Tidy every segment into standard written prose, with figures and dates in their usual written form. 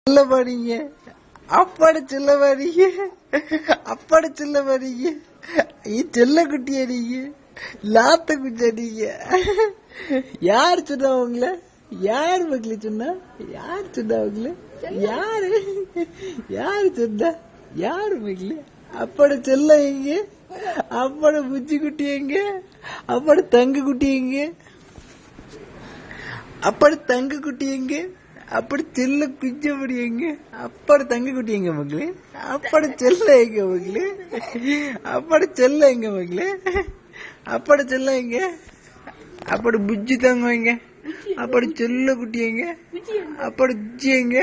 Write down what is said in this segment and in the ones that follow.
சொல்ல மாட்டீங்க, அப்பாட சொல்ல மாட்டீங்க, அப்பாட சொல்ல மாட்டீங்க. செல்ல குட்டியா நீங்க, லாத்த குட்டியா நீங்க. யாரு சொன்னா உங்கள? யாரு மக்களே சொன்னா? யாரு சொன்னா உங்கள? யாரு யாரு சொன்னா? யாரு மக்களே? அப்பாட செல்ல எங்க? அப்பாட புச்சி குட்டி எங்க? அப்பாட தங்க குட்டி எங்க? அப்பாட தங்க குட்டி எங்க? அப்படி செல்ல குஞ்சபடி எங்க? அப்பாட தங்க குட்டி எங்க மக்களே? அப்பாட செல்ல எங்க மக்களே? அப்பாட செல்ல எங்க மக்களே? அப்பாட செல்ல எங்க? அப்பாட புஜ்ஜி தங்க எங்க? அப்பாட செல்ல குட்டி எங்க? அப்பாட உச்சி எங்க?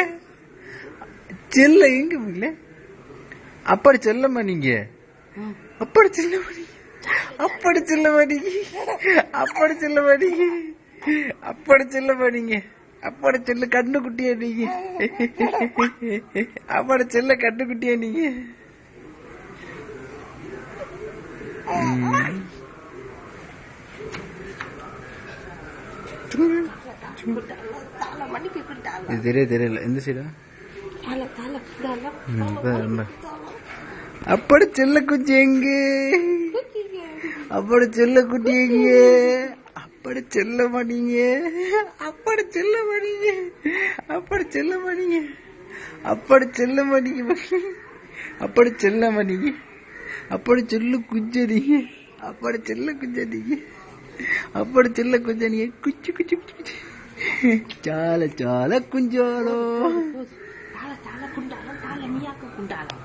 செல்ல எங்க மக்களே? அப்பாட செல்லம்மா நீங்க? அப்பாட செல்லம்மா நீங்க? அப்பாட செல்லம்மா நீங்க? அப்பாட செல்லம்மா நீங்க? அப்பாட செல்லம்மா நீங்க? அப்பாட செல்ல கண்ணு குட்டியா நீங்க? அப்பாட செல்ல கண்ணு குட்டியா நீங்க? தெரியல எந்த சைடா? அப்பாட செல்ல குச்சி எங்க? அப்பாட செல்ல குட்டி எங்க? அப்பாட செல்ல மாட்டீங்க, அப்பாட செல்ல மாட்டீங்க, அப்பாட செல்ல மாட்டீங்க, அப்பாட செல்ல மாட்டீங்க, அப்பாட செல்ல மாட்டீங்க, அப்பாட செல்ல குஞ்சடிங்க, அப்பாட செல்ல குஞ்சடிங்க, அப்பாட செல்ல குஞ்சடிங்க, குச்சி குச்சி குச்சி குச்சி, சால சால குஞ்சாலோ.